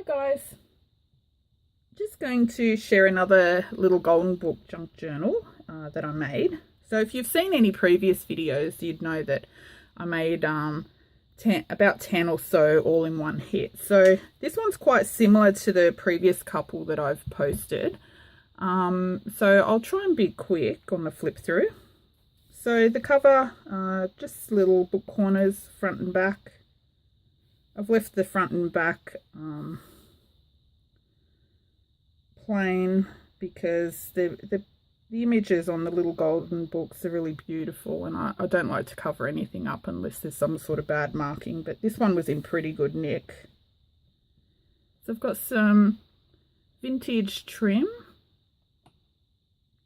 Guys, just going to share another little golden book junk journal that I made. So if you've seen any previous videos, you'd know that I made about 10 or so all in one hit. So this one's quite similar to the previous couple that I've posted. So I'll try and be quick on the flip through. So the cover, just little book corners, front and back. I've left the front and back plain because the images on the little golden books are really beautiful, and I don't like to cover anything up unless there's some sort of bad marking, but this one was in pretty good nick. So I've got some vintage trim.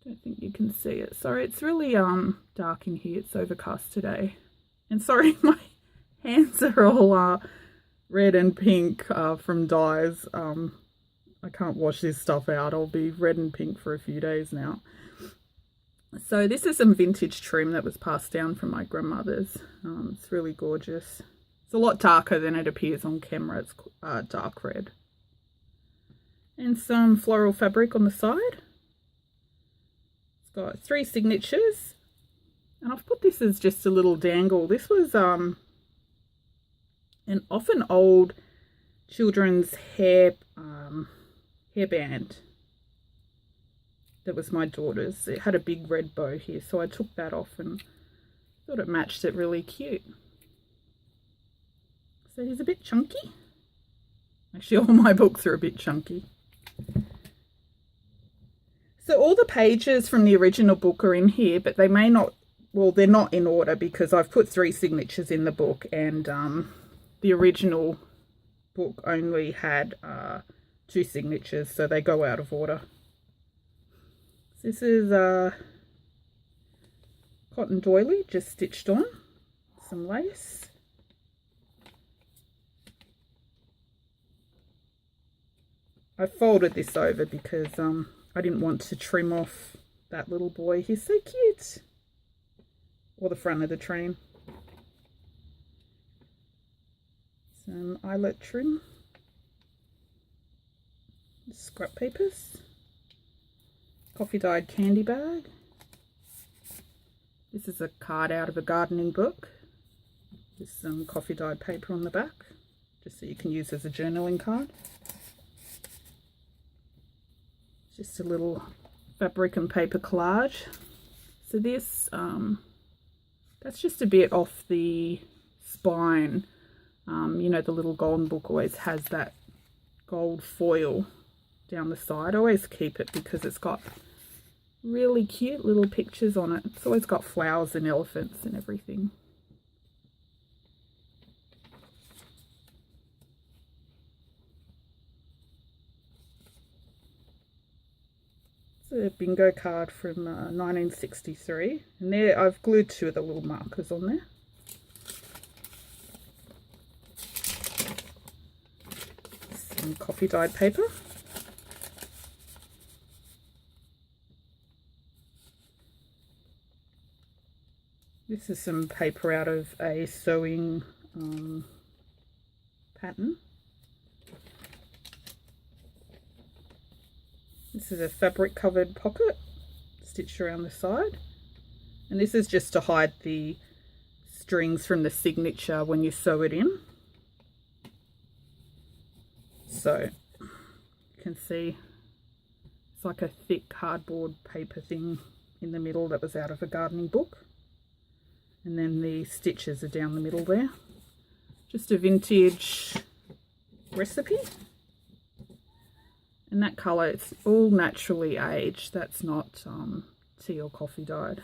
Don't think you can see it. Sorry, it's really dark in here. It's overcast today. And sorry, my hands are all red and pink from dyes. I can't wash this stuff out. I'll be red and pink for a few days now. So this is some vintage trim that was passed down from my grandmother's. It's really gorgeous. It's a lot darker than it appears on camera. It's dark red. And some floral fabric on the side. It's got 3 signatures. And I've put this as just a little dangle. This was an often old children's hairband that was my daughter's. It had a big red bow here, so I took that off and thought it matched it really cute. So he's a bit chunky. Actually, all my books are a bit chunky. So all the pages from the original book are in here, but they may not, well, they're not in order because I've put 3 signatures in the book, and the original book only had 2 signatures, so they go out of order. This is cotton doily just stitched on, some lace. I folded this over because I didn't want to trim off that little boy. He's so cute. Or the front of the train. Some eyelet trim. Scrap papers. Coffee dyed candy bag. This is a card out of a gardening book. There's some coffee dyed paper on the back, just so you can use as a journaling card. Just a little fabric and paper collage. So this, that's just a bit off the spine. You know, the little golden book always has that gold foil down the side. I always keep it because it's got really cute little pictures on it. It's always got flowers and elephants and everything. It's a bingo card from 1963, and there I've glued 2 of the little markers on there. Some coffee dyed paper. This is some paper out of a sewing pattern. This is a fabric covered pocket stitched around the side. And this is just to hide the strings from the signature when you sew it in. So you can see it's like a thick cardboard paper thing in the middle that was out of a gardening book. And then the stitches are down the middle there. Just a vintage recipe. And that colour, it's all naturally aged. That's not tea or coffee dyed.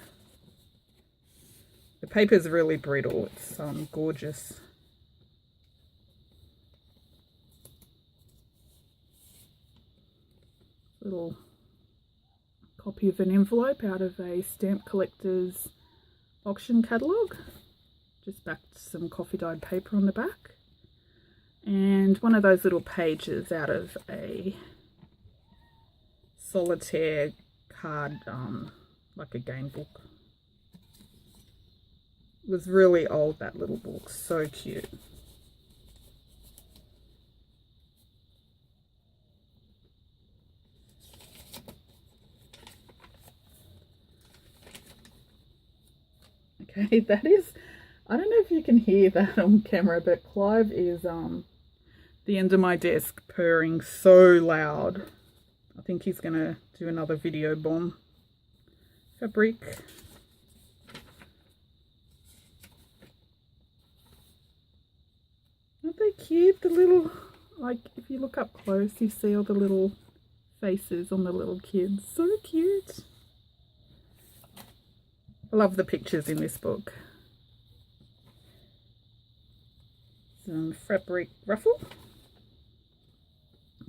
The paper's really brittle. It's gorgeous. Little copy of an envelope out of a stamp collector's auction catalogue. Just backed some coffee dyed paper on the back, and one of those little pages out of a solitaire card, like a game book. It was really old, that little book. So cute. Okay, that is, I don't know if you can hear that on camera, but Clive is the end of my desk purring so loud. I think he's gonna do another video bomb. Fabric. Aren't they cute? The little, like, if you look up close, you see all the little faces on the little kids. So cute. I love the pictures in this book. Some fabric ruffle.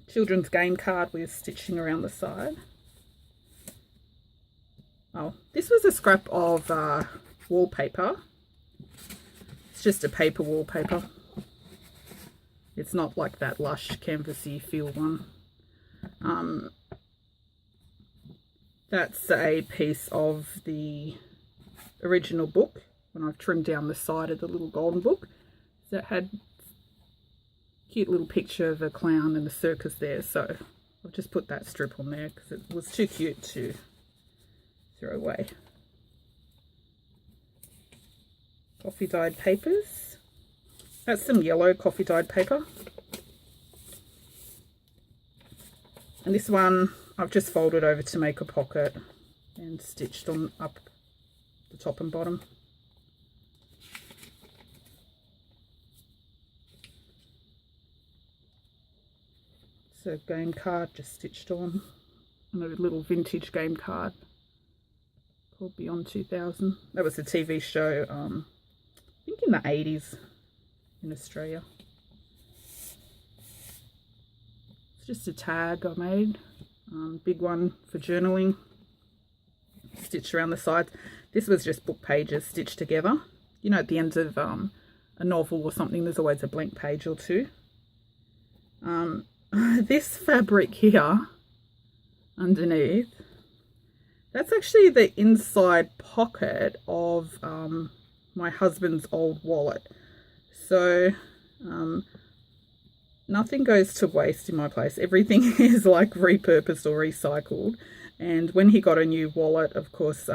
Children's game card with stitching around the side. Oh, this was a scrap of wallpaper. It's just a paper wallpaper. It's not like that lush canvasy feel one. That's a piece of the original book when I've trimmed down the side of the little golden book. So it had a cute little picture of a clown and the circus there. So I've just put that strip on there because it was too cute to throw away. Coffee dyed papers. That's some yellow coffee dyed paper. And this one I've just folded over to make a pocket and stitched on up the top and bottom. So game card just stitched on. And a little vintage game card called Beyond 2000. That was a TV show, I think in the 80s in Australia. It's just a tag I made, big one for journaling, stitched around the sides. This was just book pages stitched together. You know, at the end of a novel or something, there's always a blank page or two. This fabric here underneath, that's actually the inside pocket of my husband's old wallet. So nothing goes to waste in my place. Everything is like repurposed or recycled. And when he got a new wallet, of course,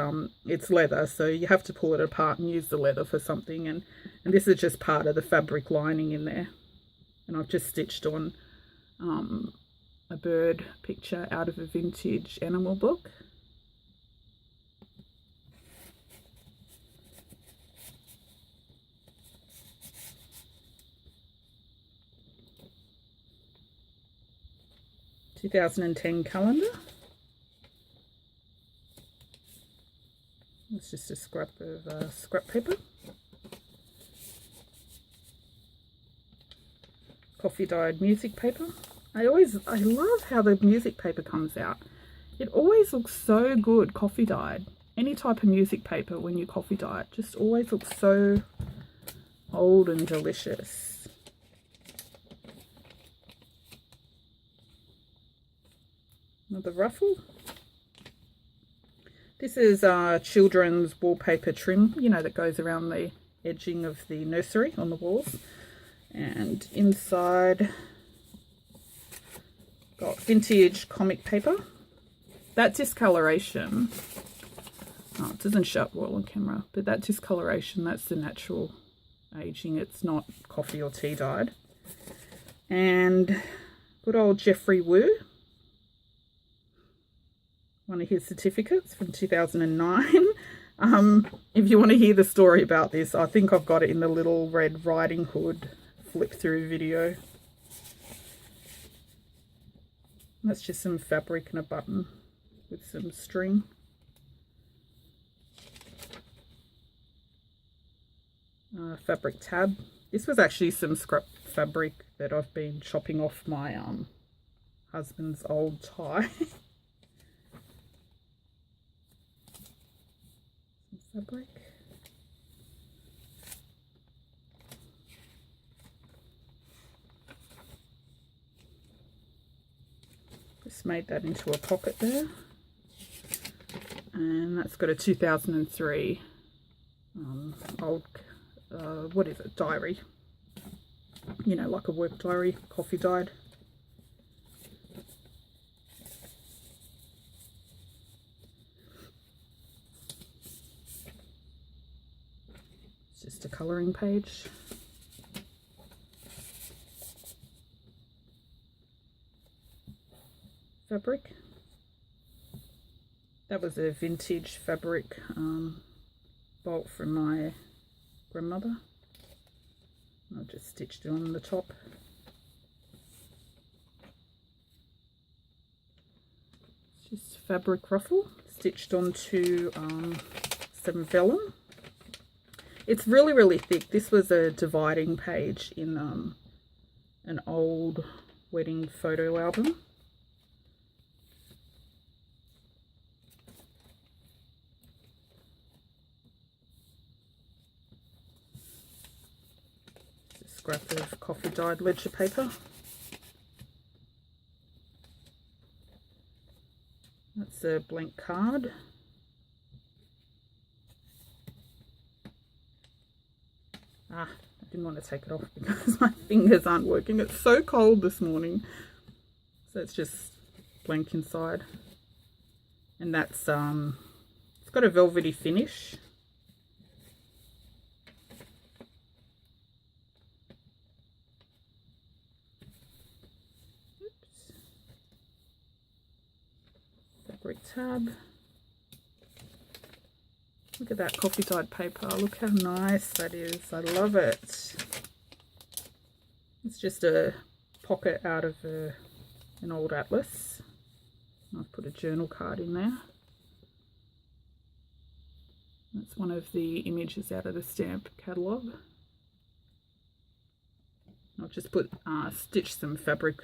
it's leather, so you have to pull it apart and use the leather for something. And this is just part of the fabric lining in there. And I've just stitched on a bird picture out of a vintage animal book. (2010) calendar. It's just a scrap of scrap paper. Coffee dyed music paper. I love how the music paper comes out. It always looks so good coffee dyed. Any type of music paper when you coffee dye it just always looks so old and delicious. Another ruffle. This is children's wallpaper trim, you know, that goes around the edging of the nursery on the walls. And inside got vintage comic paper. That discoloration, oh, it doesn't show up well on camera, but that discoloration, that's the natural aging. It's not coffee or tea dyed. And good old Jeffrey Wu. One of his certificates from 2009. If you want to hear the story about this, I think I've got it in the Little Red Riding Hood flip through video. That's just some fabric and a button with some string. Fabric tab. This was actually some scrap fabric that I've been chopping off my husband's old tie. Fabric. Just made that into a pocket there. And that's got a 2003 old, what is it, diary. You know, like a work diary, coffee dyed. It's just a colouring page. Fabric. That was a vintage fabric bolt from my grandmother. I just stitched it on the top. It's just fabric ruffle stitched onto some vellum. It's really, really thick. This was a dividing page in an old wedding photo album. Scrap of coffee dyed ledger paper. That's a blank card. I didn't want to take it off because my fingers aren't working. It's so cold this morning. So it's just blank inside. And that's it's got a velvety finish. Fabric tab. Look at that coffee dyed paper. Look how nice that is. I love it. It's just a pocket out of an old atlas. I've put a journal card in there. That's one of the images out of the stamp catalogue. I'll just stitch some fabric,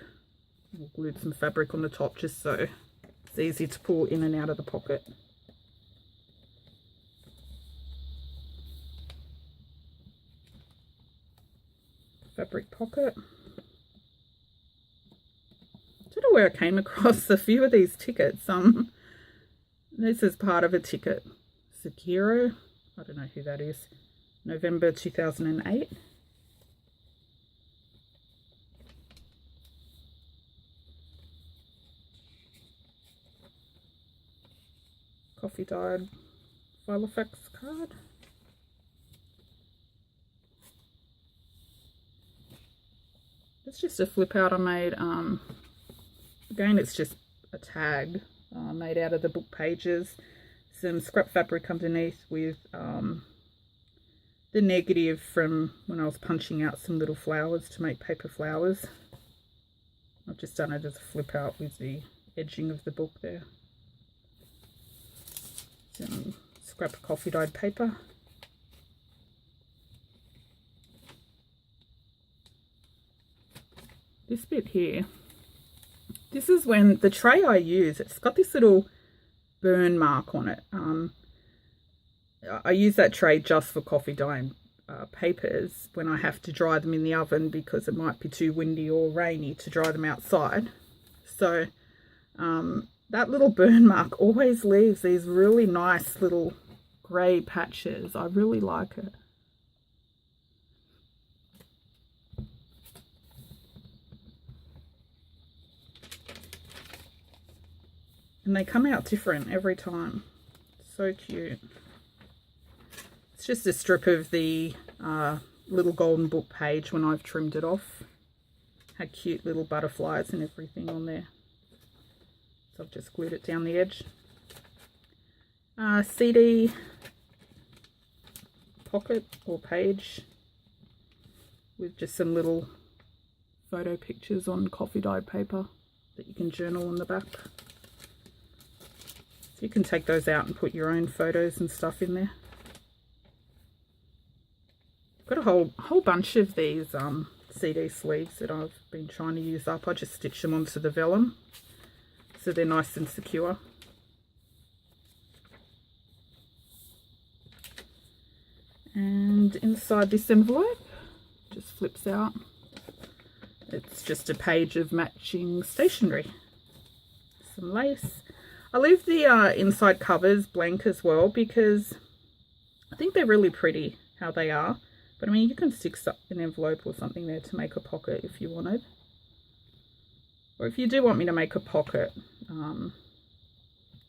or glued some fabric on the top just so it's easy to pull in and out of the pocket. Fabric pocket. I don't know where I came across a few of these tickets. This is part of a ticket. Sekiro, I don't know who that is. November 2008. Coffee dyed Filofax card. It's just a flip out I made. Again, it's just a tag made out of the book pages. Some scrap fabric underneath with the negative from when I was punching out some little flowers to make paper flowers. I've just done it as a flip out with the edging of the book there. Some scrap coffee dyed paper. This bit here, this is when the tray I use, it's got this little burn mark on it. I use that tray just for coffee dyeing papers when I have to dry them in the oven because it might be too windy or rainy to dry them outside. So that little burn mark always leaves these really nice little grey patches. I really like it. And they come out different every time. So cute. It's just a strip of the little golden book page when I've trimmed it off. Had cute little butterflies and everything on there. So I've just glued it down the edge. CD pocket or page with just some little photo pictures on coffee dyed paper that you can journal on the back. So you can take those out and put your own photos and stuff in there. I've got a whole bunch of these CD sleeves that I've been trying to use up. I just stitch them onto the vellum so they're nice and secure. And inside this envelope just flips out. It's just a page of matching stationery. Some lace. I leave the inside covers blank as well because I think they're really pretty how they are. But I mean, you can stick an envelope or something there to make a pocket if you wanted. Or if you do want me to make a pocket,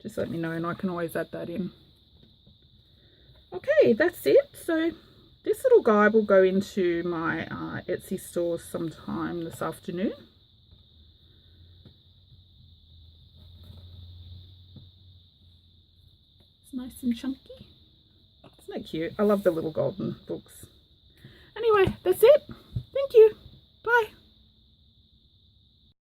just let me know and I can always add that in. Okay, that's it. So this little guy will go into my Etsy store sometime this afternoon. It's nice and chunky. Isn't that cute? I love the little golden books. Anyway, that's it.